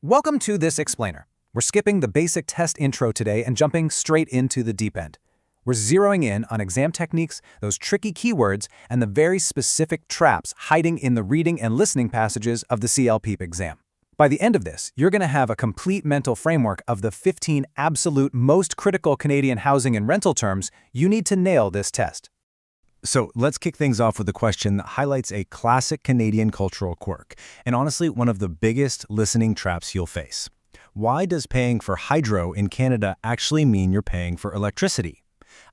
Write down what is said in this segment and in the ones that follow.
Welcome to this explainer. We're skipping the basic test intro today and jumping straight into the deep end. We're zeroing in on exam techniques, those tricky keywords, and the very specific traps hiding in the reading and listening passages of the celpip exam. By the end of this, you're going to have a complete mental framework of the 15 absolute most critical Canadian housing and rental terms you need to nail this test. So let's kick things off with a question that highlights a classic Canadian cultural quirk, and honestly, one of the biggest listening traps you'll face. Why does paying for hydro in Canada actually mean you're paying for electricity?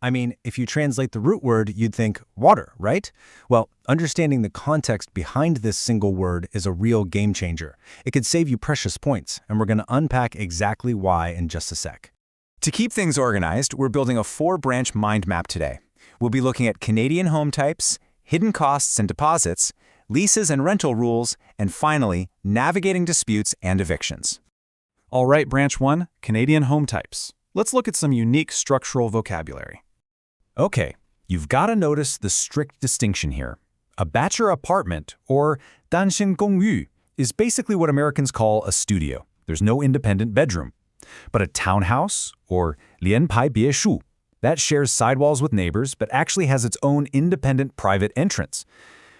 I mean, if you translate the root word, you'd think water, right? Well, understanding the context behind this single word is a real game changer. It could save you precious points, and we're going to unpack exactly why in just a sec. To keep things organized, we're building a 4-branch mind map today. We'll be looking at Canadian home types, hidden costs and deposits, leases and rental rules, and finally, navigating disputes and evictions. All right, Branch 1, Canadian home types. Let's look at some unique structural vocabulary. Okay, you've got to notice the strict distinction here. A bachelor apartment, or 单身公寓, is basically what Americans call a studio. There's no independent bedroom. But a townhouse, or 联排别墅, that shares sidewalls with neighbors but actually has its own independent private entrance.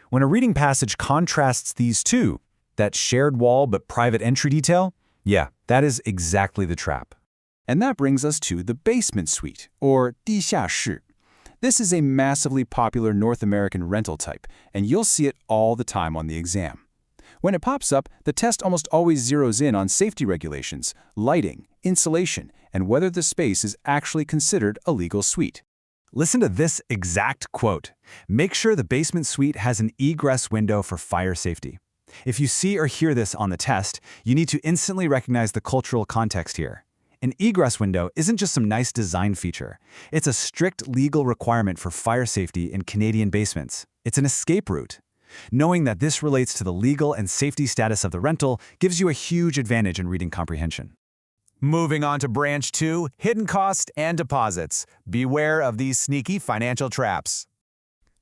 When a reading passage contrasts these two, that shared wall but private entry detail, yeah, that is exactly the trap. And that brings us to the basement suite, or 地下室. This is a massively popular North American rental type, and you'll see it all the time on the exam. When it pops up, the test almost always zeroes in on safety regulations, lighting, insulation, and whether the space is actually considered a legal suite. Listen to this exact quote. Make sure the basement suite has an egress window for fire safety. If you see or hear this on the test, you need to instantly recognize the cultural context here. An egress window isn't just some nice design feature. It's a strict legal requirement for fire safety in Canadian basements. It's an escape route. Knowing that this relates to the legal and safety status of the rental gives you a huge advantage in reading comprehension. Moving on to Branch 2, hidden costs and deposits. Beware of these sneaky financial traps.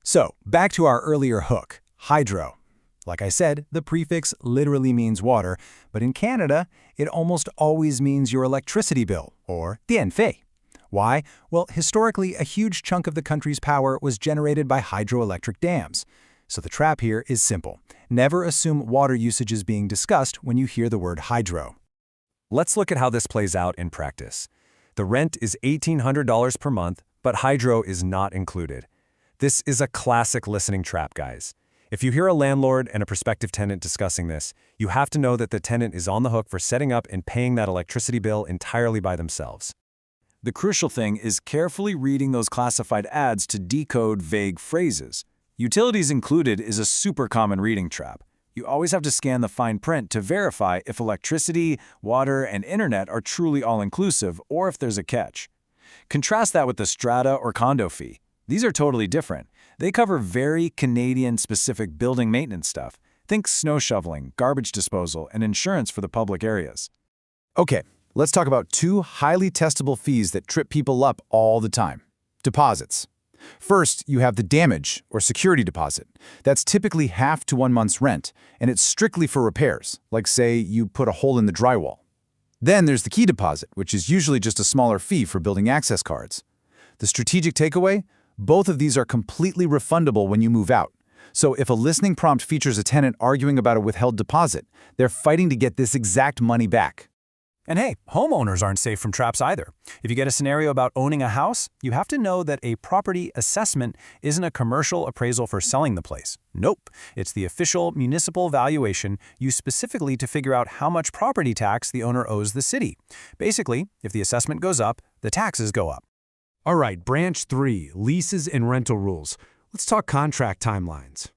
So, back to our earlier hook, hydro. Like I said, the prefix literally means water, but in Canada, it almost always means your electricity bill, or 电费. Why? Well, historically, a huge chunk of the country's power was generated by hydroelectric dams. So the trap here is simple. Never assume water usage is being discussed when you hear the word hydro. Let's look at how this plays out in practice. The rent is $1,800 per month, but hydro is not included. This is a classic listening trap, guys. If you hear a landlord and a prospective tenant discussing this, you have to know that the tenant is on the hook for setting up and paying that electricity bill entirely by themselves. The crucial thing is carefully reading those classified ads to decode vague phrases. Utilities included is a super common reading trap. You always have to scan the fine print to verify if electricity, water, and internet are truly all-inclusive or if there's a catch. Contrast that with the strata or condo fee. These are totally different. They cover very Canadian-specific building maintenance stuff. Think snow shoveling, garbage disposal, and insurance for the public areas. Okay, let's talk about 2 highly testable fees that trip people up all the time. Deposits. First, you have the damage or security deposit. That's typically half to 1 month's rent, and it's strictly for repairs, like say you put a hole in the drywall. Then there's the key deposit, which is usually just a smaller fee for building access cards. The strategic takeaway? Both of these are completely refundable when you move out. So if a listening prompt features a tenant arguing about a withheld deposit, they're fighting to get this exact money back. And hey, homeowners aren't safe from traps either. If you get a scenario about owning a house, you have to know that a property assessment isn't a commercial appraisal for selling the place. Nope, it's the official municipal valuation used specifically to figure out how much property tax the owner owes the city. Basically, if the assessment goes up, the taxes go up. All right, Branch 3, leases and rental rules. Let's talk contract timelines.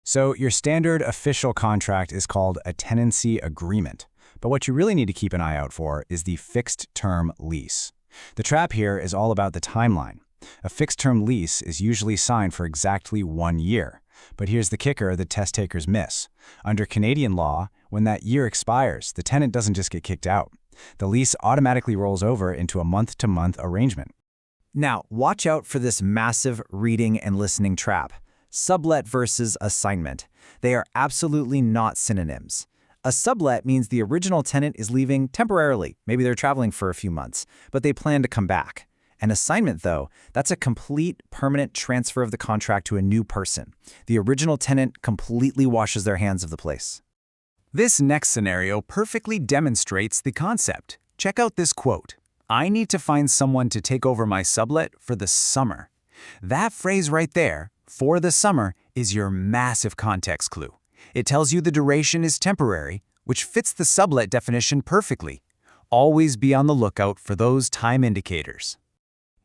So your standard official contract is called a tenancy agreement. But what you really need to keep an eye out for is the fixed-term lease. The trap here is all about the timeline. A fixed-term lease is usually signed for exactly 1 year. But here's the kicker the test takers miss. Under Canadian law, when that year expires, the tenant doesn't just get kicked out. The lease automatically rolls over into a month-to-month arrangement. Now, watch out for this massive reading and listening trap. Sublet versus assignment. They are absolutely not synonyms. A sublet means the original tenant is leaving temporarily. Maybe they're traveling for a few months, but they plan to come back. An assignment, though, that's a complete, permanent transfer of the contract to a new person. The original tenant completely washes their hands of the place. This next scenario perfectly demonstrates the concept. Check out this quote. "I need to find someone to take over my sublet for the summer." That phrase right there, "for the summer," is your massive context clue. It tells you the duration is temporary, which fits the sublet definition perfectly. Always be on the lookout for those time indicators.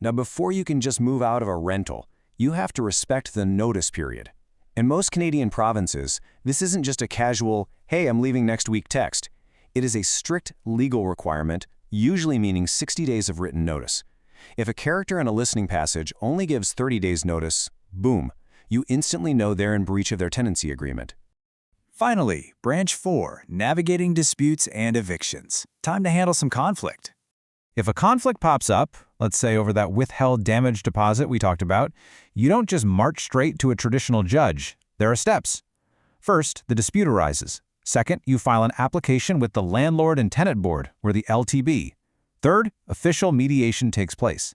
Now, before you can just move out of a rental, you have to respect the notice period. In most Canadian provinces, this isn't just a casual, "Hey, I'm leaving next week" text. It is a strict legal requirement, usually meaning 60 days of written notice. If a character in a listening passage only gives 30 days notice, boom, you instantly know they're in breach of their tenancy agreement. Finally, Branch 4, Navigating Disputes and Evictions. Time to handle some conflict. If a conflict pops up, let's say over that withheld damage deposit we talked about, you don't just march straight to a traditional judge. There are steps. First, the dispute arises. Second, you file an application with the Landlord and Tenant Board, or the LTB. Third, official mediation takes place.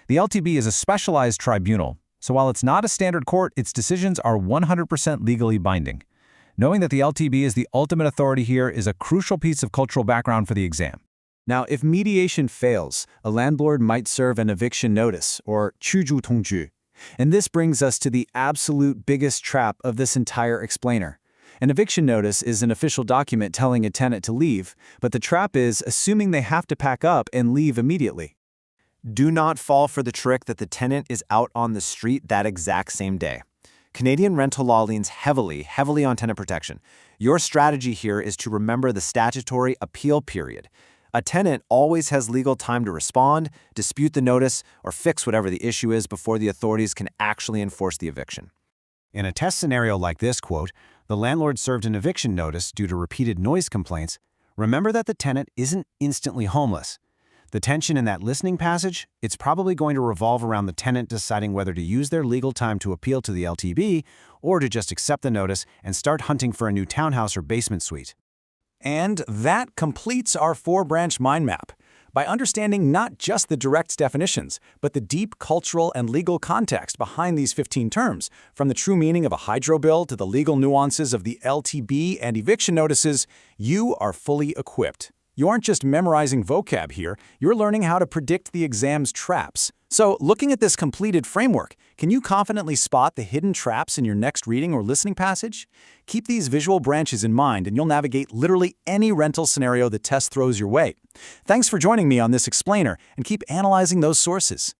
The LTB is a specialized tribunal, so while it's not a standard court, its decisions are 100% legally binding. Knowing that the LTB is the ultimate authority here is a crucial piece of cultural background for the exam. Now, if mediation fails, a landlord might serve an eviction notice, or 驱逐通知. And this brings us to the absolute biggest trap of this entire explainer. An eviction notice is an official document telling a tenant to leave, but the trap is assuming they have to pack up and leave immediately. Do not fall for the trick that the tenant is out on the street that exact same day. Canadian rental law leans heavily on tenant protection. Your strategy here is to remember the statutory appeal period. A tenant always has legal time to respond, dispute the notice, or fix whatever the issue is before the authorities can actually enforce the eviction. In a test scenario like this, quote, "The landlord served an eviction notice due to repeated noise complaints," remember that the tenant isn't instantly homeless. The tension in that listening passage, it's probably going to revolve around the tenant deciding whether to use their legal time to appeal to the LTB or to just accept the notice and start hunting for a new townhouse or basement suite. And that completes our 4-branch mind map. By understanding not just the direct definitions, but the deep cultural and legal context behind these 15 terms, from the true meaning of a hydro bill to the legal nuances of the LTB and eviction notices, you are fully equipped. You aren't just memorizing vocab here, you're learning how to predict the exam's traps. So, looking at this completed framework, can you confidently spot the hidden traps in your next reading or listening passage? Keep these visual branches in mind and you'll navigate literally any rental scenario the test throws your way. Thanks for joining me on this explainer, and keep analyzing those sources.